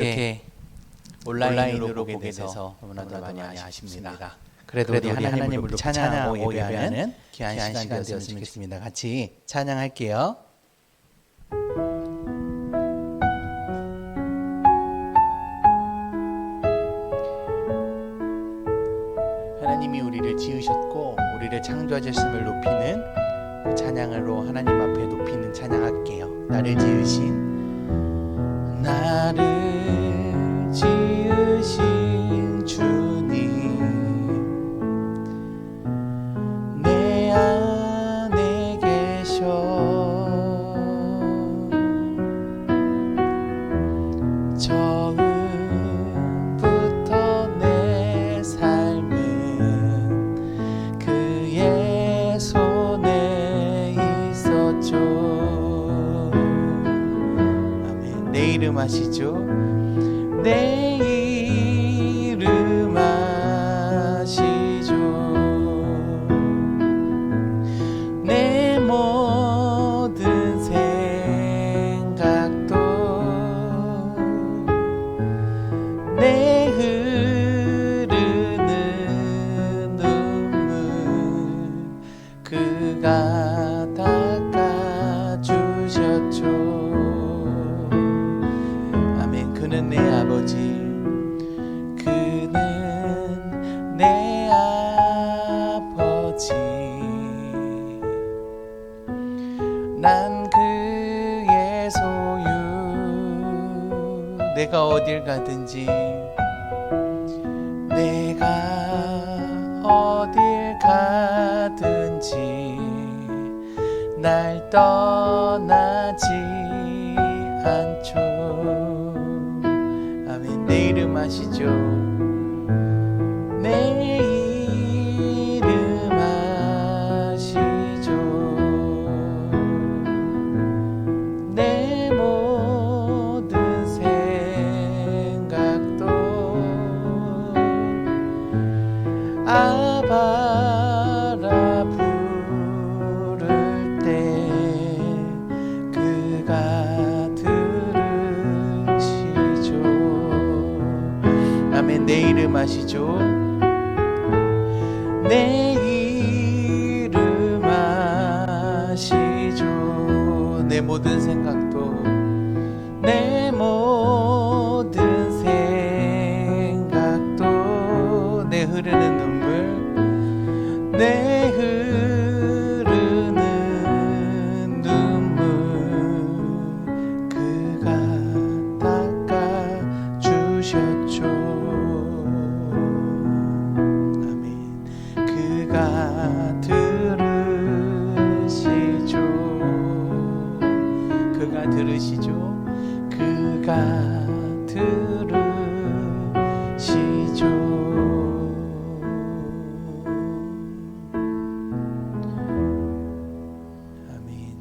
이렇게 온라인으로 보게 돼서 너무나도 많이 아쉽습니다. 그래도 우리 하나님을 높이 찬양하고 예배하는 귀한 시간 되었으면 좋겠습니다. 같이 찬양할게요. 하나님이 우리를 지으셨고 우리를 창조하셨음을 높이는 그 찬양으로 하나님 앞에 높이는 찬양할게요. 나를 지으신 주님, 내 안에 계셔. 처음부터 내 삶은 그의 손에 있었죠. 아멘. 내 이름 아시죠? 내 이름 아시죠? 내 모든 생각도 내 흐르는 눈물 그가 닦아주셨죠. 아멘. 그는 내 아버지, 그는 내 아버지, 난 그의 소유. 내가 어딜 가든지, 내가 어딜 가든지 날 떠나지 않죠. 아멘. 내 이름 아시죠? 내 이름 아시죠? 내 모든 생각도 아바라 부를 때 그가 들으시죠. 아멘. 내 이름 아시죠? 내 이름 아시죠? 내 모든 생각도, 내 모든 생각도, 내 흐르는 눈물, 내 흐르는 눈물 그가 닦아주셨죠. 아멘. 그가 들으시죠. 그가 들으시죠. 그가 들으시죠. 아멘.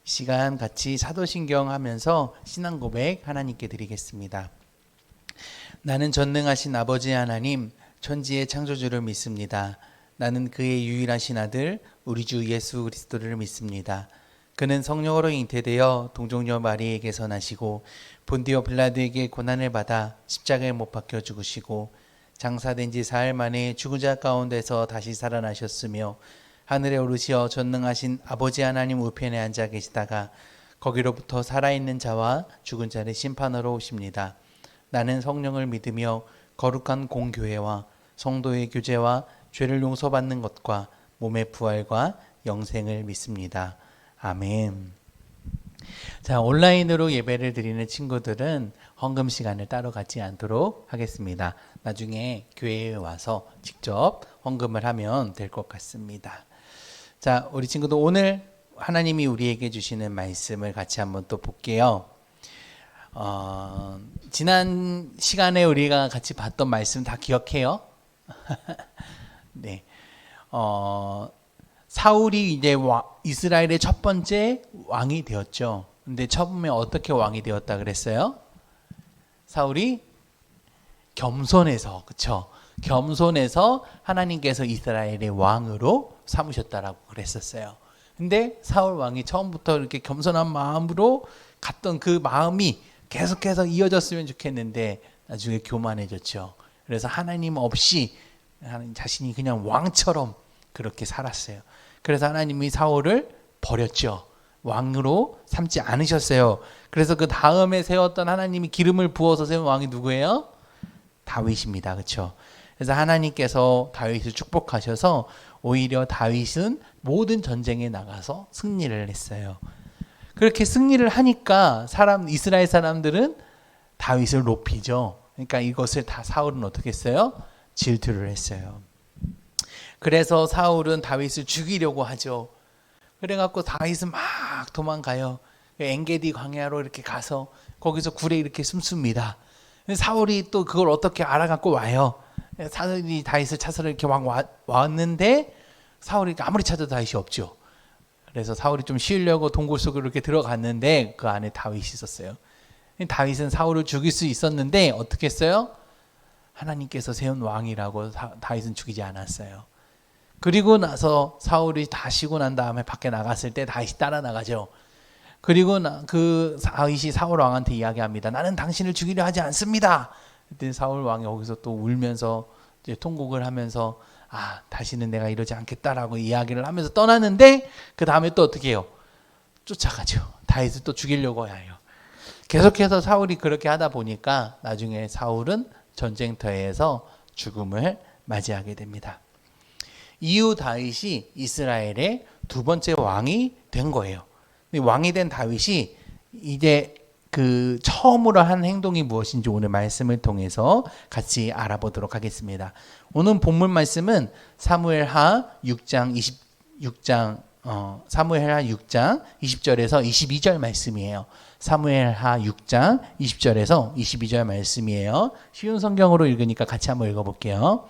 이 시간 같이 사도신경 하면서 신앙 고백 하나님께 드리겠습니다. 나는 전능하신 아버지 하나님, 천지의 창조주를 믿습니다. 나는 그의 유일하신 아들 우리 주 예수 그리스도를 믿습니다. 그는 성령으로 잉태되어 동정녀 마리에게서 나시고 본디오 빌라도에게 고난을 받아 십자가에 못 박혀 죽으시고 장사된 지 사흘 만에 죽은 자 가운데서 다시 살아나셨으며 하늘에 오르시어 전능하신 아버지 하나님 우편에 앉아 계시다가 거기로부터 살아있는 자와 죽은 자를 심판하러 오십니다. 나는 성령을 믿으며 거룩한 공교회와 성도의 교제와 죄를 용서받는 것과 몸의 부활과 영생을 믿습니다. 아멘. 자, 온라인으로 예배를 드리는 친구들은 헌금 시간을 따로 갖지 않도록 하겠습니다. 나중에 교회에 와서 직접 헌금을 하면 될 것 같습니다. 자, 우리 친구들 오늘 하나님이 우리에게 주시는 말씀을 같이 한번 또 볼게요. 지난 시간에 우리가 같이 봤던 말씀 다 기억해요? 네. 사울이 이제 이스라엘의 첫 번째 왕이 되었죠. 근데 처음에 어떻게 왕이 되었다 그랬어요? 사울이 겸손해서, 그쵸? 겸손해서 하나님께서 이스라엘의 왕으로 삼으셨다라고 그랬었어요. 근데 사울 왕이 처음부터 이렇게 겸손한 마음으로 갔던 그 마음이 계속해서 이어졌으면 좋겠는데 나중에 교만해졌죠. 그래서 하나님 없이 자신이 그냥 왕처럼 그렇게 살았어요. 그래서 하나님이 사울을 버렸죠. 왕으로 삼지 않으셨어요. 그래서 그 다음에 세웠던 하나님이 기름을 부어서 세운 왕이 누구예요? 다윗입니다. 그렇죠? 그래서 하나님께서 다윗을 축복하셔서 오히려 다윗은 모든 전쟁에 나가서 승리를 했어요. 그렇게 승리를 하니까 이스라엘 사람들은 다윗을 높이죠. 그러니까 이것을 다 사울은 어떻게 했어요? 질투를 했어요. 그래서 사울은 다윗을 죽이려고 하죠. 그래갖고 다윗은 막 도망가요. 엔게디 광야로 이렇게 가서 거기서 굴에 이렇게 숨습니다. 사울이 또 그걸 어떻게 알아갖고 와요. 사울이 다윗을 찾으러 이렇게 왔는데 사울이 아무리 찾아도 다윗이 없죠. 그래서 사울이 좀 쉬려고 동굴 속으로 이렇게 들어갔는데 그 안에 다윗이 있었어요. 다윗은 사울을 죽일 수 있었는데 어떻게 했어요? 하나님께서 세운 왕이라고 다윗은 죽이지 않았어요. 그리고 나서 사울이 다 쉬고 난 다음에 밖에 나갔을 때 다윗이 따라 나가죠. 그리고 그 다윗이 사울 왕한테 이야기합니다. 나는 당신을 죽이려 하지 않습니다. 그때 사울 왕이 거기서 또 울면서 이제 통곡을 하면서 다시는 내가 이러지 않겠다라고 이야기를 하면서 떠나는데 그 다음에 또 어떻게 해요? 쫓아가죠. 다윗을 또 죽이려고 해요. 계속해서 사울이 그렇게 하다 보니까 나중에 사울은 전쟁터에서 죽음을 맞이하게 됩니다. 이후 다윗이 이스라엘의 두 번째 왕이 된 거예요. 왕이 된 다윗이 이제 그 처음으로 한 행동이 무엇인지 오늘 말씀을 통해서 같이 알아보도록 하겠습니다. 오늘 본문 말씀은 사무엘하 6장 20절에서 22절 말씀이에요. 사무엘하 6장 20절에서 22절 말씀이에요. 쉬운 성경으로 읽으니까 같이 한번 읽어볼게요.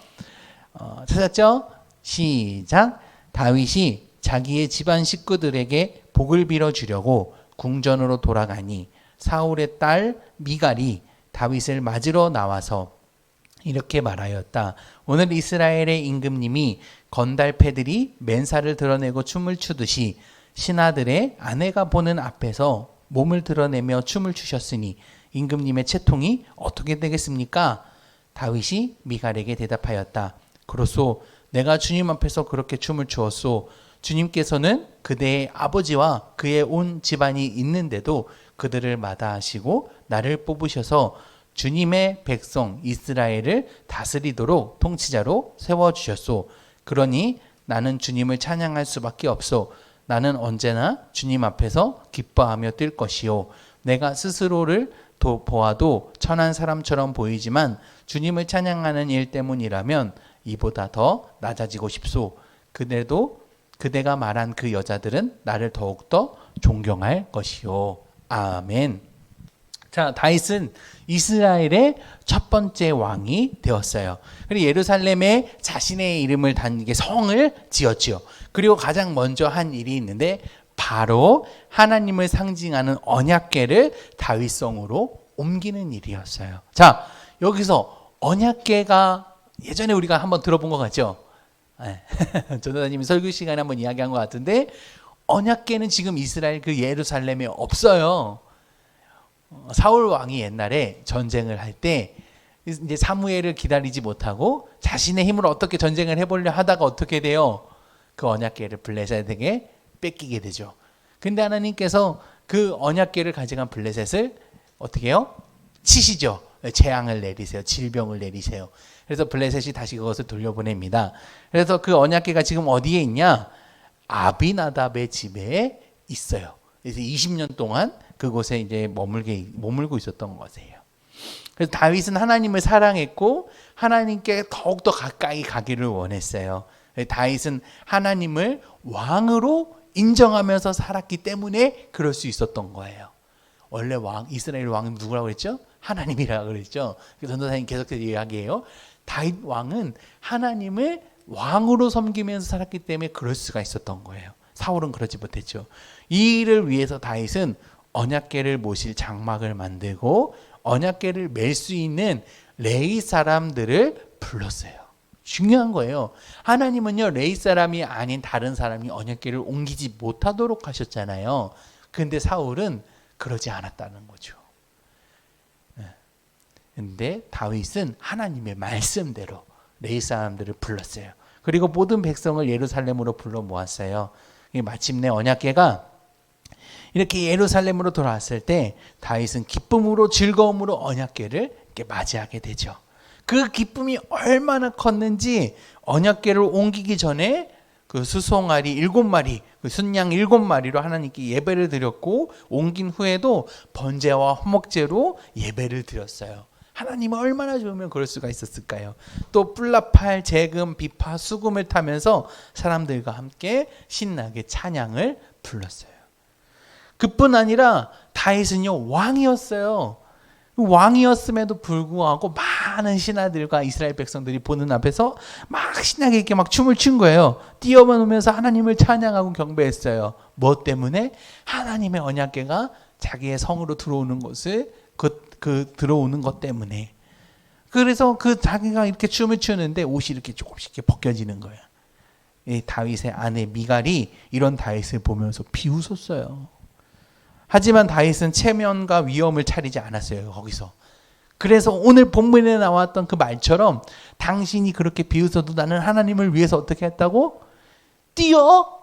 찾았죠? 시작. 다윗이 자기의 집안 식구들에게 복을 빌어주려고 궁전으로 돌아가니 사울의 딸 미갈이 다윗을 맞으러 나와서 이렇게 말하였다. 오늘 이스라엘의 임금님이 건달패들이 맨살을 드러내고 춤을 추듯이 신하들의 아내가 보는 앞에서 몸을 드러내며 춤을 추셨으니 임금님의 채통이 어떻게 되겠습니까? 다윗이 미갈에게 대답하였다. 그렇소. 내가 주님 앞에서 그렇게 춤을 추었소. 주님께서는 그대의 아버지와 그의 온 집안이 있는데도 그들을 마다하시고 나를 뽑으셔서 주님의 백성 이스라엘을 다스리도록 통치자로 세워주셨소. 그러니 나는 주님을 찬양할 수밖에 없소. 나는 언제나 주님 앞에서 기뻐하며 뛸 것이요. 내가 스스로를 보아도 천한 사람처럼 보이지만 주님을 찬양하는 일 때문이라면 이보다 더 낮아지고 싶소. 그대가 말한 그 여자들은 나를 더욱더 존경할 것이요. 아멘. 자, 다윗은 이스라엘의 첫 번째 왕이 되었어요. 그리고 예루살렘에 자신의 이름을 단게 성을 지었지요. 그리고 가장 먼저 한 일이 있는데 바로 하나님을 상징하는 언약궤를 다윗성으로 옮기는 일이었어요. 자, 여기서 언약궤가 예전에 우리가 한번 들어본 것 같죠? 전도사님이 설교 시간에 한번 이야기한 것 같은데 언약궤는 지금 이스라엘 그 예루살렘에 없어요. 사울 왕이 옛날에 전쟁을 할 때 이제 사무엘을 기다리지 못하고 자신의 힘으로 어떻게 전쟁을 해보려 하다가 어떻게 돼요? 그 언약궤를 블레셋에게 뺏기게 되죠. 근데 하나님께서 그 언약궤를 가져간 블레셋을 어떻게 해요? 치시죠. 재앙을 내리세요. 질병을 내리세요. 그래서 블레셋이 다시 그것을 돌려보냅니다. 그래서 그 언약궤가 지금 어디에 있냐? 아비나답의 집에 있어요. 그래서 20년 동안 그곳에 이제 머물고 있었던 것이에요. 그래서 다윗은 하나님을 사랑했고 하나님께 더욱더 가까이 가기를 원했어요. 다윗은 하나님을 왕으로 인정하면서 살았기 때문에 그럴 수 있었던 거예요. 원래 이스라엘 왕은 누구라고 그랬죠? 하나님이라고 그랬죠. 그래서 전도사님 계속해서 이야기해요. 다윗 왕은 하나님을 왕으로 섬기면서 살았기 때문에 그럴 수가 있었던 거예요. 사울은 그러지 못했죠. 이 일을 위해서 다윗은 언약궤를 모실 장막을 만들고 언약궤를 맬 수 있는 레위 사람들을 불렀어요. 중요한 거예요. 하나님은요, 레위 사람이 아닌 다른 사람이 언약궤를 옮기지 못하도록 하셨잖아요. 근데 사울은 그러지 않았다는 거죠. 근데 다윗은 하나님의 말씀대로 레위 사람들을 불렀어요. 그리고 모든 백성을 예루살렘으로 불러 모았어요. 마침내 언약궤가 이렇게 예루살렘으로 돌아왔을 때 다윗은 기쁨으로 즐거움으로 언약궤를 이렇게 맞이하게 되죠. 그 기쁨이 얼마나 컸는지 언약궤를 옮기기 전에 그 수송아리 7마리, 그 순양 7마리로 하나님께 예배를 드렸고 옮긴 후에도 번제와 화목제로 예배를 드렸어요. 하나님은 얼마나 좋으면 그럴 수가 있었을까요? 또 뿔나팔, 재금, 비파, 수금을 타면서 사람들과 함께 신나게 찬양을 불렀어요. 그뿐 아니라 다윗은요 왕이었어요. 왕이었음에도 불구하고 많은 신하들과 이스라엘 백성들이 보는 앞에서 막 신나게 이렇게 막 춤을 춘 거예요. 뛰어오면서 하나님을 찬양하고 경배했어요. 뭐 때문에? 하나님의 언약궤가 자기의 성으로 들어오는 것을 들어오는 것 때문에. 그래서 그 자기가 이렇게 춤을 추는데 옷이 이렇게 조금씩 이렇게 벗겨지는 거예요. 이 다윗의 아내 미갈이 이런 다윗을 보면서 비웃었어요. 하지만 다윗은 체면과 위엄을 차리지 않았어요. 거기서. 그래서 오늘 본문에 나왔던 그 말처럼 당신이 그렇게 비웃어도 나는 하나님을 위해서 어떻게 했다고? 뛰어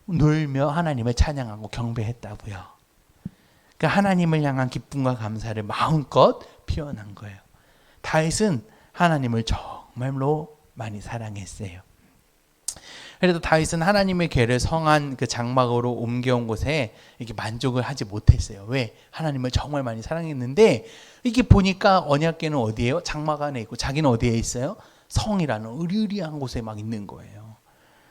놀며 하나님을 찬양하고 경배했다고요. 그러니까 하나님을 향한 기쁨과 감사를 마음껏 표현한 거예요. 다윗은 하나님을 정말로 많이 사랑했어요. 그래도 다윗은 하나님의 궤를 성한 그 장막으로 옮겨온 곳에 이렇게 만족을 하지 못했어요. 왜? 하나님을 정말 많이 사랑했는데 이게 보니까 언약궤는 어디예요? 장막 안에 있고 자기는 어디에 있어요? 성이라는 으리으리한 곳에 막 있는 거예요.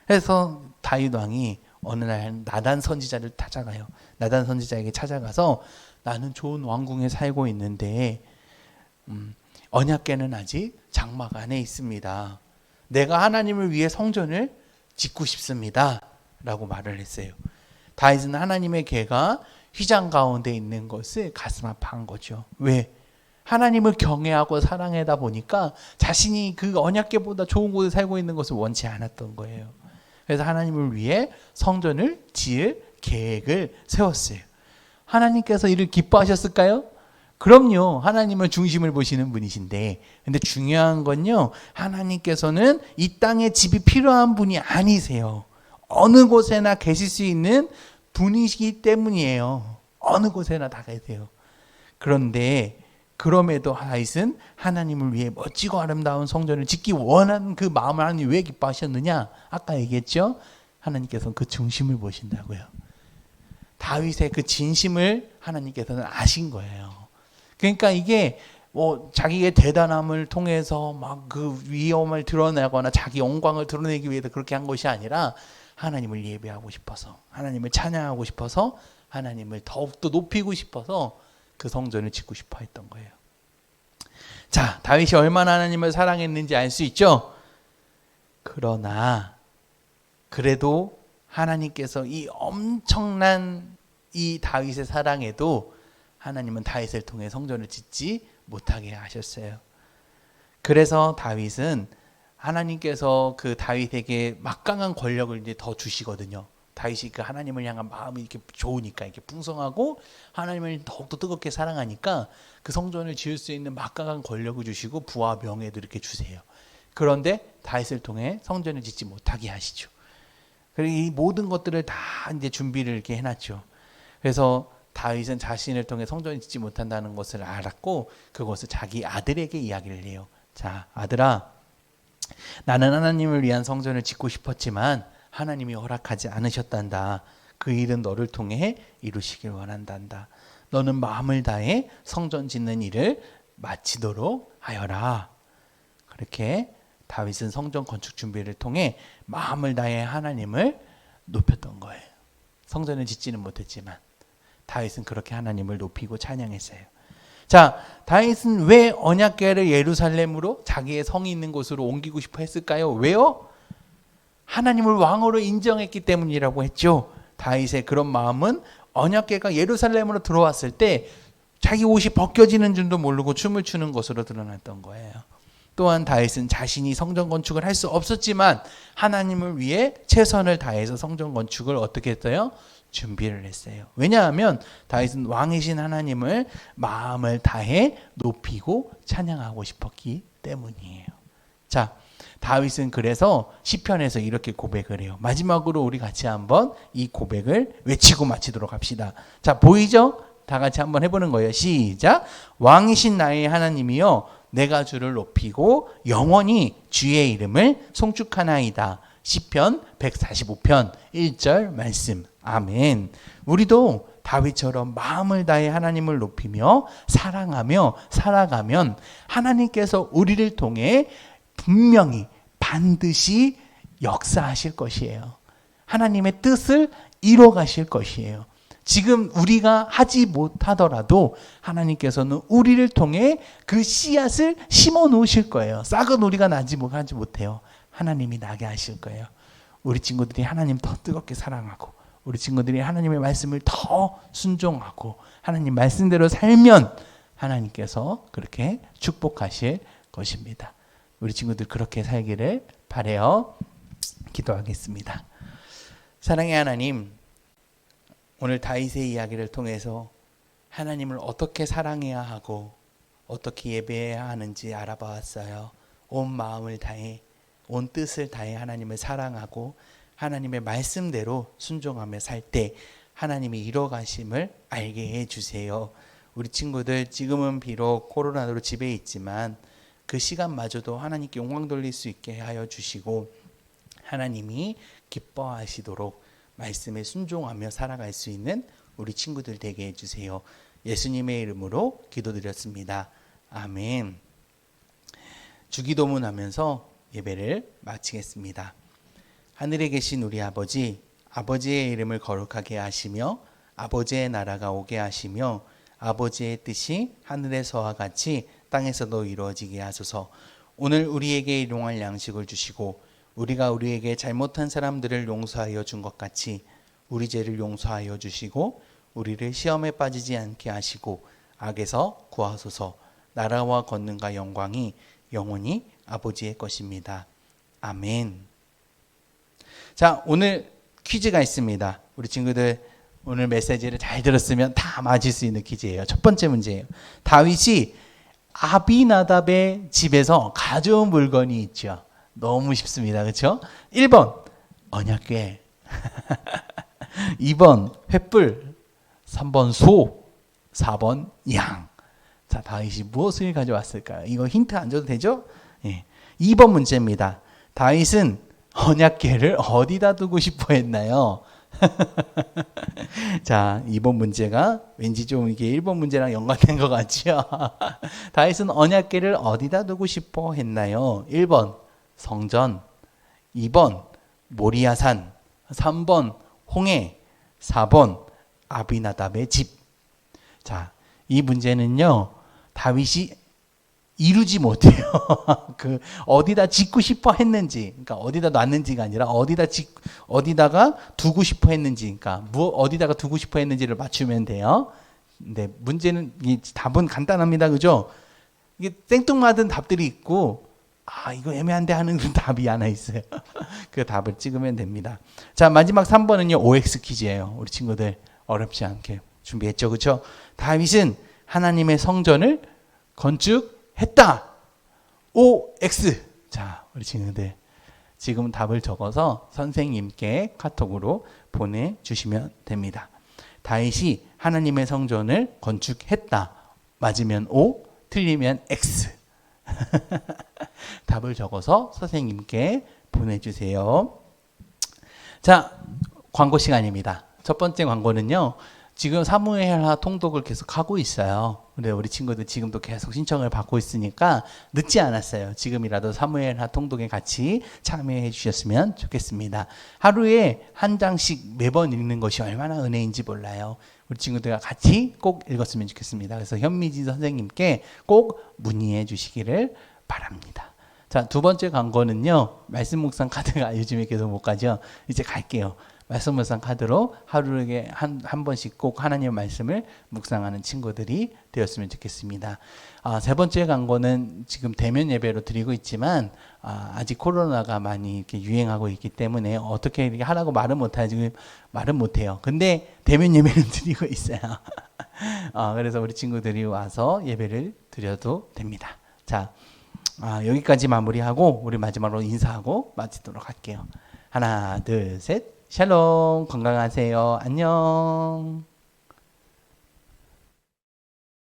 그래서 다윗 왕이 어느 날 나단 선지자를 찾아가요. 나단 선지자에게 찾아가서 나는 좋은 왕궁에 살고 있는데 언약궤는 아직 장막 안에 있습니다. 내가 하나님을 위해 성전을 짓고 싶습니다. 라고 말을 했어요. 다윗은 하나님의 궤가 휘장 가운데 있는 것을 가슴 아파한 거죠. 왜? 하나님을 경외하고 사랑하다 보니까 자신이 그 언약궤보다 좋은 곳에 살고 있는 것을 원치 않았던 거예요. 그래서 하나님을 위해 성전을 지을 계획을 세웠어요. 하나님께서 이를 기뻐하셨을까요? 그럼요. 하나님은 중심을 보시는 분이신데, 근데 중요한 건요, 하나님께서는 이 땅에 집이 필요한 분이 아니세요. 어느 곳에나 계실 수 있는 분이시기 때문이에요. 어느 곳에나 다 계세요. 그런데 그럼에도 다윗은 하나님을 위해 멋지고 아름다운 성전을 짓기 원하는 그 마음을 하나님 왜 기뻐하셨느냐? 아까 얘기했죠. 하나님께서는 그 중심을 보신다고요. 다윗의 그 진심을 하나님께서는 아신 거예요. 그러니까 이게 뭐 자기의 대단함을 통해서 막 그 위엄을 드러내거나 자기 영광을 드러내기 위해서 그렇게 한 것이 아니라 하나님을 예배하고 싶어서, 하나님을 찬양하고 싶어서, 하나님을 더욱더 높이고 싶어서 그 성전을 짓고 싶어 했던 거예요. 자, 다윗이 얼마나 하나님을 사랑했는지 알 수 있죠? 그러나 그래도 하나님께서 이 엄청난 이 다윗의 사랑에도 하나님은 다윗을 통해 성전을 짓지 못하게 하셨어요. 그래서 다윗은 하나님께서 그 다윗에게 막강한 권력을 이제 더 주시거든요. 다윗이 그 하나님을 향한 마음이 이렇게 좋으니까, 이렇게 풍성하고 하나님을 더욱더 뜨겁게 사랑하니까 그 성전을 지을 수 있는 막강한 권력을 주시고 부와 명예도 이렇게 주세요. 그런데 다윗을 통해 성전을 짓지 못하게 하시죠. 그리고 이 모든 것들을 다 이제 준비를 이렇게 해놨죠. 그래서 다윗은 자신을 통해 성전을 짓지 못한다는 것을 알았고 그것을 자기 아들에게 이야기를 해요. 자, 아들아, 나는 하나님을 위한 성전을 짓고 싶었지만 하나님이 허락하지 않으셨단다. 그 일은 너를 통해 이루시길 원한단다. 너는 마음을 다해 성전 짓는 일을 마치도록 하여라. 그렇게 다윗은 성전 건축 준비를 통해 마음을 다해 하나님을 높였던 거예요. 성전을 짓지는 못했지만 다윗은 그렇게 하나님을 높이고 찬양했어요. 자, 다윗은 왜 언약궤를 예루살렘으로 자기의 성이 있는 곳으로 옮기고 싶어 했을까요? 왜요? 하나님을 왕으로 인정했기 때문이라고 했죠. 다윗의 그런 마음은 언약궤가 예루살렘으로 들어왔을 때 자기 옷이 벗겨지는 줄도 모르고 춤을 추는 것으로 드러났던 거예요. 또한 다윗은 자신이 성전 건축을 할 수 없었지만 하나님을 위해 최선을 다해서 성전 건축을 어떻게 했어요? 준비를 했어요. 왜냐하면 다윗은 왕이신 하나님을 마음을 다해 높이고 찬양하고 싶었기 때문이에요. 자, 다윗은 그래서 시편에서 이렇게 고백을 해요. 마지막으로 우리 같이 한번 이 고백을 외치고 마치도록 합시다. 자, 보이죠? 다 같이 한번 해보는 거예요. 시작. 왕이신 나의 하나님이여 내가 주를 높이고 영원히 주의 이름을 송축하나이다. 시편 145편 1절 말씀. 아멘. 우리도 다윗처럼 마음을 다해 하나님을 높이며 사랑하며 살아가면 하나님께서 우리를 통해 분명히 반드시 역사하실 것이에요. 하나님의 뜻을 이뤄 가실 것이에요. 지금 우리가 하지 못하더라도 하나님께서는 우리를 통해 그 씨앗을 심어 놓으실 거예요. 싹은 우리가 하지 못해요. 하나님이 나게 하실 거예요. 우리 친구들이 하나님 더 뜨겁게 사랑하고 우리 친구들이 하나님의 말씀을 더 순종하고 하나님 말씀대로 살면 하나님께서 그렇게 축복하실 것입니다. 우리 친구들 그렇게 살기를 바라요. 기도하겠습니다. 사랑의 하나님, 오늘 다윗의 이야기를 통해서 하나님을 어떻게 사랑해야 하고 어떻게 예배해야 하는지 알아보았어요. 온 마음을 다해 온 뜻을 다해 하나님을 사랑하고 하나님의 말씀대로 순종하며 살 때 하나님이 이뤄가심을 알게 해주세요. 우리 친구들 지금은 비록 코로나로 집에 있지만 그 시간마저도 하나님께 영광 돌릴 수 있게 하여 주시고 하나님이 기뻐하시도록 말씀에 순종하며 살아갈 수 있는 우리 친구들 되게 해주세요. 예수님의 이름으로 기도드렸습니다. 아멘. 주기도문 하면서 예배를 마치겠습니다. 하늘에 계신 우리 아버지, 아버지의 이름을 거룩하게 하시며 아버지의 나라가 오게 하시며 아버지의 뜻이 하늘에서와 같이 땅에서도 이루어지게 하소서. 오늘 우리에게 일용할 양식을 주시고 우리가 우리에게 잘못한 사람들을 용서하여 준 것 같이 우리 죄를 용서하여 주시고 우리를 시험에 빠지지 않게 하시고 악에서 구하소서. 나라와 권능과 영광이 영원히 아버지의 것입니다. 아멘. 자, 오늘 퀴즈가 있습니다. 우리 친구들 오늘 메시지를 잘 들었으면 다 맞을 수 있는 퀴즈예요. 첫 번째 문제예요. 다윗이 아비나답의 집에서 가져온 물건이 있죠. 너무 쉽습니다. 그렇죠? 1번 언약궤, 2번 횃불, 3번 소, 4번 양. 자, 다윗이 무엇을 가져왔을까요? 이거 힌트 안 줘도 되죠? 예. 2번 문제입니다. 다윗은 언약궤를 어디다 두고 싶어 했나요? 자, 2번 문제가 왠지 좀 이게 1번 문제랑 연관된 것 같죠? 다윗은 언약궤를 어디다 두고 싶어 했나요? 1번 성전, 2번 모리아산, 3번 홍해, 4번 아비나답의 집. 자, 이 문제는요, 다윗이 이루지 못해요. 그 어디다 짓고 싶어 했는지, 그러니까 어디다 놨는지가 아니라 어디다가 두고 싶어 했는지, 그러니까 어디다가 두고 싶어 했는지를 맞추면 돼요. 근데 문제는 답은 간단합니다, 그죠? 이게 생뚱맞은 답들이 있고, 이거 애매한데 하는 답이 하나 있어요. 그 답을 찍으면 됩니다. 자, 마지막 3번은요, OX 퀴즈예요. 우리 친구들 어렵지 않게 준비했죠, 그죠? 다윗은 하나님의 성전을 건축했다. OX. 자, 우리 친구들 지금 답을 적어서 선생님께 카톡으로 보내주시면 됩니다. 다윗이 하나님의 성전을 건축했다. 맞으면 O, 틀리면 X. 답을 적어서 선생님께 보내주세요. 자, 광고 시간입니다. 첫 번째 광고는요, 지금 사무엘하 통독을 계속 하고 있어요. 근데 우리 친구들 지금도 계속 신청을 받고 있으니까 늦지 않았어요. 지금이라도 사무엘하 통독에 같이 참여해 주셨으면 좋겠습니다. 하루에 한 장씩 매번 읽는 것이 얼마나 은혜인지 몰라요. 우리 친구들과 같이 꼭 읽었으면 좋겠습니다. 그래서 현미지 선생님께 꼭 문의해 주시기를 바랍니다. 자, 두 번째 광고는요, 말씀 묵상 카드가 요즘에 계속 못 가죠. 이제 갈게요. 말씀 묵상 카드로 하루에 한 번씩 꼭 하나님의 말씀을 묵상하는 친구들이 되었으면 좋겠습니다. 세 번째 광고는 지금 대면 예배로 드리고 있지만 아직 코로나가 많이 이렇게 유행하고 있기 때문에 어떻게 이렇게 하라고 말은 못해요. 근데 대면 예배는 드리고 있어요. 그래서 우리 친구들이 와서 예배를 드려도 됩니다. 자, 여기까지 마무리하고 우리 마지막으로 인사하고 마치도록 할게요. 하나, 둘, 셋. 샬롬. 건강하세요. 안녕.